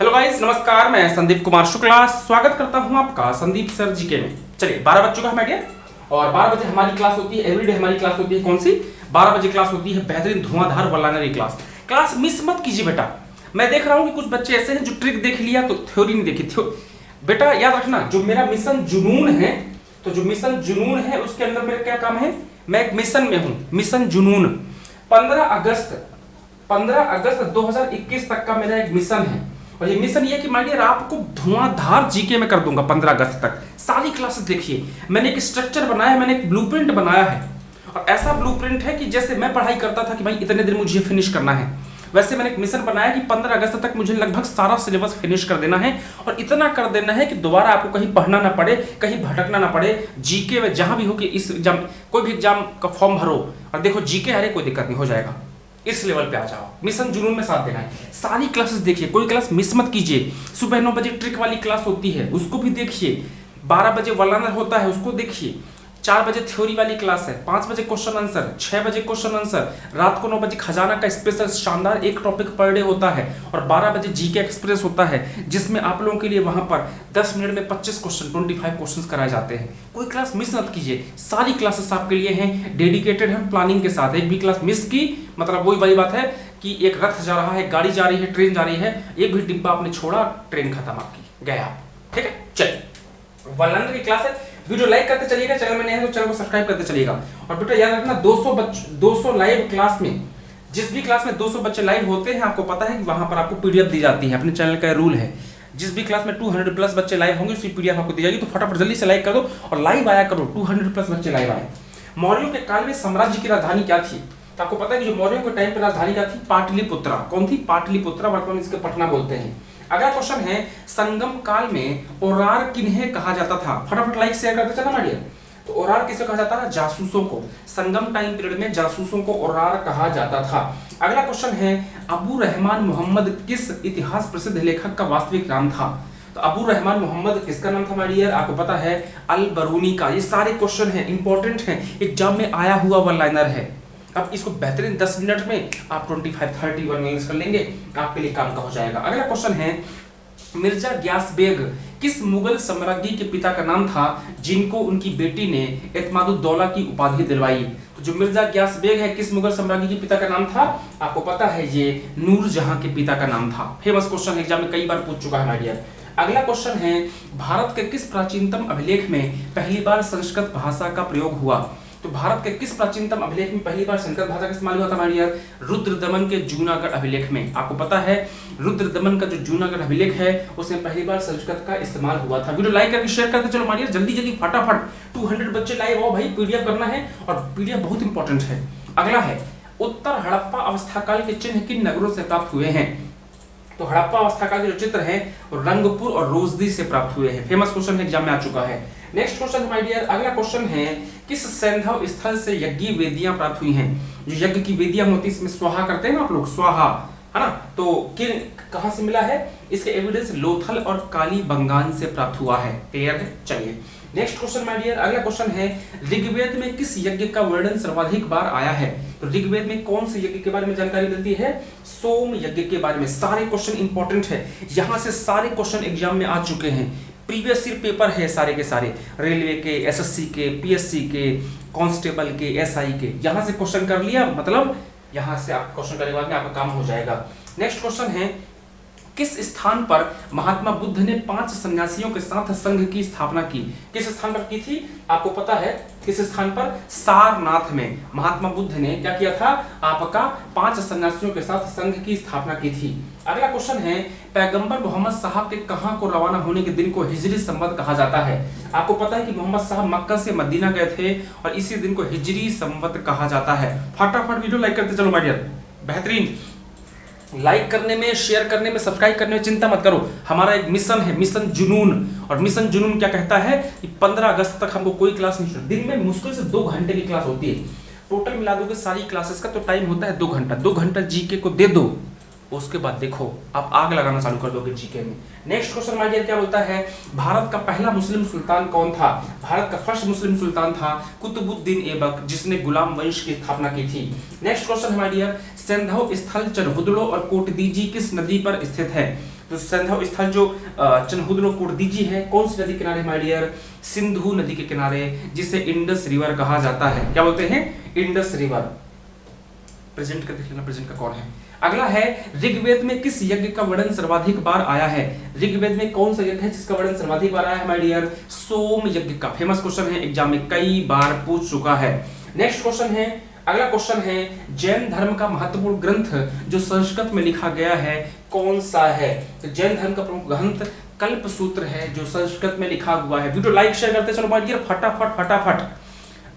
Hello guys, नमस्कार। मैं संदीप कुमार शुक्ला स्वागत करता हूं आपका संदीप सर जीके में। चलिए 12 बज चुका है मेडिया और 12 बजे हमारी क्लास होती है। एवरीडे हमारी क्लास होती है। कौन सी? 12 बजे क्लास होती है बेहतरीन धुआंधार वल्लानरी क्लास मिस मत कीजिए बेटा। मैं देख रहा हूं कि कुछ बच्चे ऐसे हैं जो ट्रिक देख लिया तो थ्योरी नहीं देखी। बेटा याद रखना, जो मेरा मिशन जुनून है, तो जो मिशन जुनून है उसके अंदर मेरा क्या काम है? मैं एक मिशन में हूं, मिशन जुनून। 15 अगस्त 2021 तक का मेरा एक मिशन है और ये मिशन ये कि माय डियर आपको धुआंधार जीके में कर दूंगा 15 अगस्त तक। सारी क्लासेस देखिए, मैंने एक स्ट्रक्चर बनाया है, मैंने एक ब्लूप्रिंट बनाया है और ऐसा ब्लूप्रिंट है कि जैसे मैं पढ़ाई करता था कि भाई इतने दिन मुझे फिनिश करना है, वैसे मैंने एक मिशन बनाया कि 15 अगस्त तक मुझे लगभग सारा सिलेबस फिनिश कर देना है और इतना कर देना है कि दोबारा आपको कहीं पढ़ना ना पड़े, कहीं भटकना ना पड़े। जीके में जहां भी हो कि इस एग्जाम, कोई भी एग्जाम का फॉर्म भरो और देखो जीके हरे, कोई दिक्कत नहीं, हो जाएगा। इस लेवल पे आ जाओ, मिशन जुनून में साथ देना है। सारी क्लासेस देखिए, कोई क्लास मिस मत कीजिए। सुबह 9 बजे ट्रिक वाली क्लास होती है, उसको भी देखिए। 12 बजे वल्लानर होता है, उसको देखिए। 4 बजे थ्योरी वाली क्लास है, 5 बजे क्वेश्चन आंसर, 6 बजे क्वेश्चन आंसर, रात को 9 बजे खजाना का स्पेशल शानदार एक टॉपिक पर डे होता है और 12 बजे जीके एक्सप्रेस होता है, जिसमें आप लोगों के लिए वहां पर 10 मिनट में 25 क्वेश्चन, 25 क्वेश्चन कराए जाते हैं। कोई क्लास मिस मत कीजिए, सारी क्लासेस आपके लिए हैं, डेडिकेटेड है प्लानिंग के साथ। एक भी क्लास मिस की मतलब वही वाली बात है कि एक रथ जा रहा है, गाड़ी जा रही है, ट्रेन जा रही है, एक भी डिब्बा आपने छोड़ा, ट्रेन खत्म आपकी, गया। ठीक है, चलिए वल्लानर की क्लास है। वीडियो लाइक करते चलिएगा, चैनल में नए हैं तो चैनल को सब्सक्राइब करते चलिएगा। और बेटा याद रखना, 200 लाइव क्लास में, जिस भी क्लास में 200 बच्चे लाइव होते हैं, आपको पता है कि वहां पर आपको पीडीएफ दी जाती है। अपने चैनल का रूल है, जिस भी क्लास में 200 प्लस बच्चे लाइव होंगे उसकी पीडीएफ आपको दी जाएगी। तो फटाफट जल्दी से लाइक कर दो और लाइव आया करो। 200 प्लस बच्चे लाइव आए। मौर्यों के काल में साम्राज्य की राजधानी क्या थी? तो आपको पता है कि जो मौर्यों के टाइम पर राजधानी क्या थी? पाटलिपुत्रा। कौन थी? पाटलिपुत्रा, वर्तमान इसके पटना बोलते हैं। अगला क्वेश्चन है, संगम काल में ओरार किन्हें कहा जाता था? फटाफट लाइक शेयर करते चलना मारिए। तो ओरार किसे कहा जाता है? जासूसों को। संगम टाइम पीरियड में जासूसों को ओरार कहा जाता था। अगला क्वेश्चन है, अबू रहमान मोहम्मद किस इतिहास प्रसिद्ध लेखक का वास्तविक नाम था? तो अबू रहमान मोहम्मद किसका नाम था माय डियर? आपको पता है, अल बरूनी का। ये सारे क्वेश्चन हैं, इंपॉर्टेंट हैं, एग्जाम में आया हुआ वन लाइनर है। अब इसको बेहतरीन 10 मिनट में आप 25-30 वन लाइनर्स कर लेंगे, आपके लिए काम का हो जाएगा। अगला क्वेश्चन है, मिर्जा ग्यास बेग किस मुगल सम्राज्ञी के पिता का नाम था जिनको उनकी बेटी ने एतमादुद्दौला की उपाधि दिलवाई? तो जो मिर्जा ग्यास बेग है, किस मुगल सम्राज्ञी के पिता का नाम था? आपको पता है ये नूरजहां के पिता का नाम था। फेमस क्वेश्चन है, एग्जाम में कई बार पूछ चुका है माय डियर। अगला क्वेश्चन है, भारत के किस प्राचीनतम अभिलेख में पहली बार संस्कृत भाषा का प्रयोग हुआ? तो भारत के किस प्राचीनतम अभिलेख में पहली बार संस्कृत भाषा का इस्तेमाल हुआ था माय डियर? रुद्रदमन के जूनागढ़ अभिलेख में। आपको पता है रुद्रदमन का जो जूनागढ़ अभिलेख है उसमें पहली बार संस्कृत का इस्तेमाल हुआ था। वीडियो लाइक करके शेयर करते चलो माय डियर, जल्दी जल्दी फटाफट। 200 बच्चे लाइव आओ भाई, पीडीएफ करना है और पीडीएफ बहुत इंपॉर्टेंट है। अगला है, उत्तर हड़प्पा अवस्था काल के चिन्ह किन नगरों से प्राप्त हुए हैं? तो हड़प्पा अवस्था का जो चित्र है रंगपुर और रोजदी से प्राप्त हुए हैं। फेमस क्वेश्चन है, एग्जाम में आ चुका है। नेक्स्ट क्वेश्चन माय डियर, अगला क्वेश्चन है, किस सैंधव स्थल से यज्ञ वेदियां प्राप्त हुई हैं? जो यज्ञ की वेदियां होती है, इसमें स्वाहा करते हैं ना आप लोग, स्वाहा, है ना? तो किन, कहां से मिला है? इसके एविडेंस लोथल और कालीबंगान से प्राप्त हुआ है। क्लियर है? चलिए नेक्स्ट क्वेश्चन माय डियर, अगला क्वेश्चन है, ऋग्वेद में किस यज्ञ का वर्णन सर्वाधिक बार आया है? तो ऋग्वेद में कौन से यज्ञ के बारे में जानकारी मिलती है? सोम यज्ञ के बारे में। सारे क्वेश्चन इंपॉर्टेंट है, यहां से सारे क्वेश्चन एग्जाम में आ चुके हैं। प्रीवियस ईयर पेपर है सारे के सारे, रेलवे के, एसएससी के, पीएससी के, कांस्टेबल के, एसआई के। यहां से क्वेश्चन कर लिया, मतलब यहां से आप क्वेश्चन करने के बाद में आपका काम हो जाएगा। नेक्स्ट क्वेश्चन है, किस स्थान पर महात्मा बुद्ध ने 5 सन्यासियों के साथ संघ की स्थापना की? किस स्थान पर की थी? आपको पता है किस स्थान पर? सारनाथ में महात्मा बुद्ध ने क्या किया था? आपका 5 सन्यासियों के साथ संघ की स्थापना की थी। अगला क्वेश्चन है, पैगंबर मोहम्मद साहब के कहां को रवाना होने के दिन को हिजरी संवत कहा जाता है? आपको पता है कि मोहम्मद साहब मक्का से मदीना गए थे और इसी दिन को हिजरी संवत कहा जाता है। फटाफट वीडियो लाइक करते चलो माय डियर, बेहतरीन। लाइक करने में, शेयर करने में, सब्सक्राइब करने में चिंता मत करो। हमारा एक मिशन है, मिशन जुनून। और मिशन जुनून क्या कहता है कि 15 अगस्त तक हमको कोई क्लास नहीं छोड़नी। दिन में मुश्किल से 2 घंटे की क्लास होती है। टोटल मिला दोगे सारी क्लासेस का तो टाइम होता है 2 घंटा। 2 घंटा जीके को दे दो, उसके बाद देखो आप आग लगाना चालू कर दोगे जीके में। नेक्स्ट क्वेश्चन माय डियर क्या बोलता है, भारत का पहला मुस्लिम सुल्तान कौन था? भारत का फर्स्ट मुस्लिम सुल्तान था कुतुबुद्दीन ऐबक, जिसने गुलाम वंश की स्थापना की थी। नेक्स्ट क्वेश्चन माय डियर, सैंधव स्थल चरहुदड़ो और कोटदीजी किस नदी पर स्थित है? तो सैंधव स्थल जो चनहुद्र-कोडदीजी है कौन सी नदी के किनारे माय डियर, सिंधु नदी के किनारे, जिसे इंडस रिवर कहा जाता है। क्या बोलते हैं, इंडस रिवर। प्रेजेंट का देख लेना, प्रेजेंट का कौन है। अगला है ऋग्वेद में किस यज्ञ का वर्णन सर्वाधिक बार आया है। ऋग्वेद में कौन सा यज्ञ है जिसका वर्णन सर्वाधिक बार आया है माय डियर, सोम यज्ञ का। फेमस क्वेश्चन है, एग्जाम में कई बार पूछ चुका है। नेक्स्ट क्वेश्चन है, अगला क्वेश्चन है जैन धर्म का महत्वपूर्ण ग्रंथ जो संस्कृत में लिखा गया है कौन सा है। तो जैन धर्म का प्रमुख ग्रंथ कल्प सूत्र है जो संस्कृत में लिखा हुआ है। वीडियो लाइक शेयर करते चलो माय डियर, फटाफट फटाफट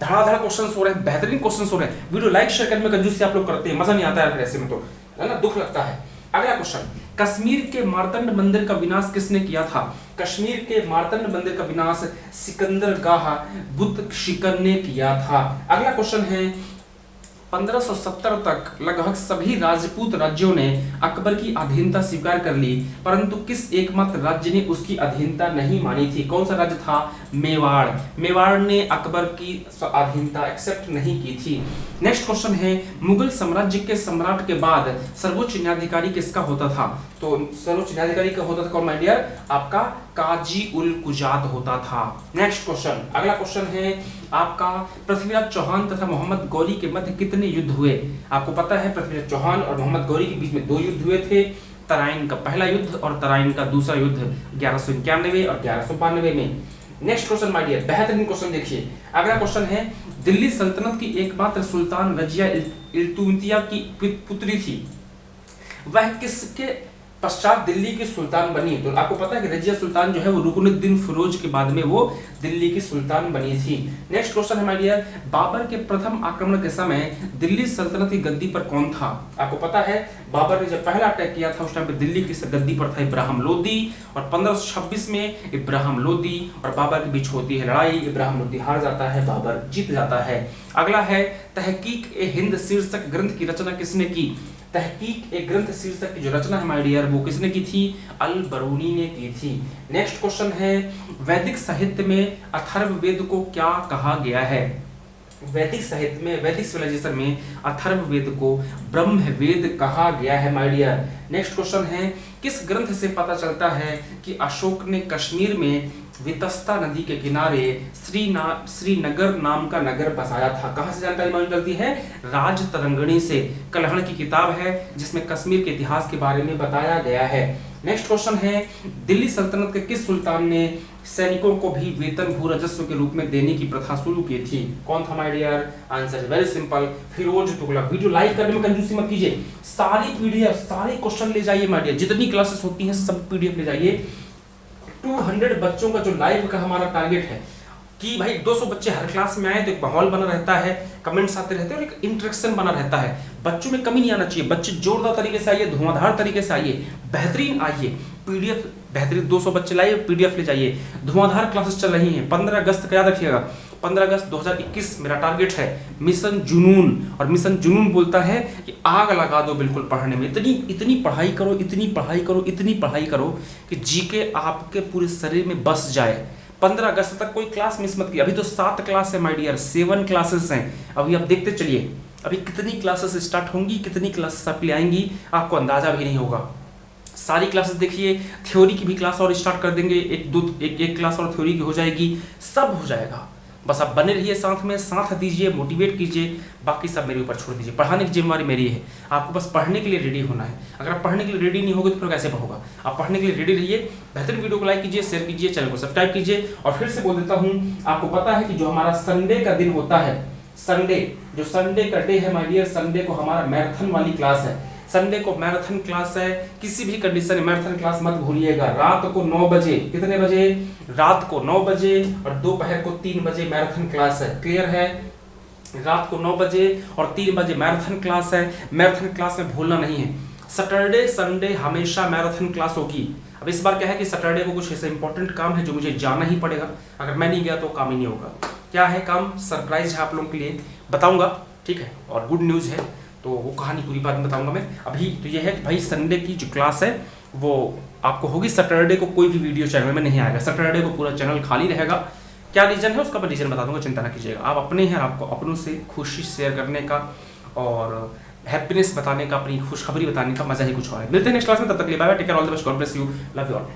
धड़ाधड़ क्वेश्चंस हो रहे हैं, बेहतरीन क्वेश्चंस हो रहे हैं। वीडियो लाइक शेयर करने में कंजूसी आप लोग करते हैं, मजा नहीं आता है ऐसे में, तो है ना, दुख लगता है। अगला क्वेश्चन, कश्मीर के मार्तंड मंदिर का विनाश किसने किया था। कश्मीर के मार्तंड मंदिर का विनाश सिकंदर गाह बुतशिकर ने किया था। अगला क्वेश्चन है 1570 तक लगभग सभी राजपूत राज्यों ने अकबर की अधीनता स्वीकार कर ली, परंतु किस एकमात्र राज्य ने उसकी अधीनता नहीं मानी थी। कौन सा राज्य था, मेवाड़। मेवाड़ ने अकबर की अधीनता एक्सेप्ट नहीं की थी। नेक्स्ट क्वेश्चन है मुगल साम्राज्य के सम्राट के बाद सर्वोच्च न्यायाधिकारी किसका होता था। तो सर्वोच्च न्यायाधिकारी का होता था कौन माय डियर, आपका काजी उल कुजात होता था। नेक्स्ट क्वेश्चन, अगला क्वेश्चन है आपका पृथ्वीराज चौहान तथा मोहम्मद गौरी के मध्य कितने युद्ध हुए। आपको पता है पृथ्वीराज चौहान और मोहम्मद गौरी के बीच में 2 युद्ध हुए थे। तराइन का पहला युद्ध और तराइन का दूसरा युद्ध 1191 और 1192 में। नेक्स्ट क्वेश्चन माय डियर, बेहतरीन क्वेश्चन देखिए। अगला क्वेश्चन है दिल्ली सल्तनत की एकमात्र सुल्तान रजिया इल्तुमिया की पुत्री थी, वह किसके पश्चात दिल्ली की सुल्तान बनी। तो आपको पता है कि रजिया सुल्तान जो है वो रुकनुद्दीन फिरोज के बाद में वो दिल्ली की सुल्तान बनी थी। नेक्स्ट क्वेश्चन है माय डियर, बाबर के प्रथम आक्रमण के समय दिल्ली सल्तनत की गद्दी पर कौन था। आपको पता है बाबर ने जब पहला अटैक किया था उस टाइम पे दिल्ली की गद्दी पर था इब्राहिम लोदी, और 1526 में इब्राहिम लोदी और बाबर के बीच होती है लड़ाई। इब्राहिम लोदी हार जाता है, बाबर जीत जाता है। अगला है तहकीक ए हिंद शीर्षक ग्रंथ की रचना किसने की। तहकीक एक ग्रंथ शीर्षक की जो रचना है माय डियर वो किसने की थी, अल बरूनी ने की थी। नेक्स्ट क्वेश्चन है वैदिक साहित्य में अथर्ववेद को क्या कहा गया है। वैदिक साहित्य में, वैदिक सिविलाइजेशन में अथर्ववेद को ब्रह्मवेद कहा गया है माय डियर। नेक्स्ट क्वेश्चन है किस ग्रंथ से पता चलता है कि अशोक ने कश्मीर में वितस्ता नदी के किनारे श्रीनगर नाम का नगर बसाया था। कहां से जानकारी मालूम चलती है, राजतरंगिणी से। कलहण की किताब है जिसमें कश्मीर के इतिहास के बारे में बताया गया है। नेक्स्ट क्वेश्चन है दिल्ली सल्तनत के किस सुल्तान ने सैनिकों को भी वेतन भू राजस्व के रूप में देने की प्रथा शुरू की थी। कौन था my dear, answer is very simple, Firoz Tughlaq. Video like करने में कंजूसी मत कीजिए, सारी पीडीएफ सारे क्वेश्चन ले जाइए माय डियर, जितनी क्लासेस होती हैं सब पीडीएफ ले जाइए। 200 बच्चों का जो लाइव का हमारा टारगेट है कि भाई 200 बच्चे हर क्लास में आए तो एक माहौल बना रहता है, कमेंट्स आते रहते हैं और एक इंटरेक्शन बना रहता है। बच्चों में कमी नहीं आना चाहिए, बच्चे जोरदार तरीके से आइए, धुआंधार तरीके से आइए, बेहतरीन आइए। पीडीएफ बेहतरीन 200 बच्चे लाइए, पीडीएफ ले जाइए। धुआंधार क्लासेस चल रही हैं। 15 अगस्त का याद रखिएगा, 15 अगस्त 2021 मेरा टारगेट है मिशन जुनून। और मिशन जुनून बोलता है कि आग लगा दो बिल्कुल पढ़ने में, इतनी पढ़ाई करो, इतनी पढ़ाई करो, इतनी पढ़ाई करो कि जीके आपके पूरे शरीर में बस जाए। 15 अगस्त तक कोई क्लास मिस मत कीजिए। अभी तो 7 क्लास है माय डियर, 7 क्लासेस हैं। अभी आप देखते चलिए अभी कितनी क्लासेस स्टार्ट होंगी, कितनी क्लासेस आप ले आएंगी, आपको अंदाजा भी नहीं होगा। सारी क्लासेस देखिए, थ्योरी की भी क्लास और स्टार्ट कर देंगे, एक क्लास और थ्योरी की हो जाएगी, सब हो जाएगा। बस आप बने रहिए साथ में, साथ दीजिए, मोटिवेट कीजिए, बाकी सब मेरे ऊपर छोड़ दीजिए। पढ़ाने की जिम्मेवारी मेरी है, आपको बस पढ़ने के लिए रेडी होना है। अगर आप पढ़ने के लिए रेडी नहीं होगे तो फिर कैसे होगा। आप पढ़ने के लिए रेडी रहिए, बेहतरीन वीडियो को लाइक कीजिए, शेयर कीजिए, चैनल को सब्सक्राइब कीजिए। और फिर से बोल देता हूँ, आपको पता है कि जो हमारा संडे का दिन होता है, संडे जो संडे का डे है माय डियर, संडे को हमारा मैराथन वाली क्लास है। संडे को मैराथन क्लास है, किसी भी कंडीशन में मैराथन क्लास मत भूलिएगा। रात को 9 बजे, कितने बजे, रात को 9 बजे और दोपहर को 3 बजे मैराथन क्लास है। क्लियर है, रात को 9 बजे और 3 बजे मैराथन क्लास है। मैराथन क्लास में भूलना नहीं है। सैटरडे संडे हमेशा मैराथन क्लास होगी। अब इस बार क्या है कि सैटरडे को कुछ ऐसा इंपॉर्टेंट काम है जो मुझे जाना ही पड़ेगा, अगर मैं नहीं गया तो काम ही नहीं होगा। क्या है काम, सरप्राइज है आप लोगों के लिए, बताऊंगा, ठीक है। और गुड न्यूज़ है, तो वो कहानी पूरी बात में बताऊंगा मैं। अभी तो ये है कि भाई संडे की जो क्लास है वो आपको होगी। सैटरडे को कोई भी वीडियो चैनल में नहीं आएगा, सैटरडे को पूरा चैनल खाली रहेगा। क्या रीज़न है उसका मैं रीज़न बता दूंगा, चिंता ना कीजिएगा। आप अपने हैं, आपको अपनों से खुशी शेयर करने का और हैप्पीनेस बताने का, अपनी खुशखबरी बताने का मजा ही कुछ और है। मिलते हैं नेक्स्ट क्लास में, तब तक के लिए bye bye, take care, all the best, God bless you, love you all.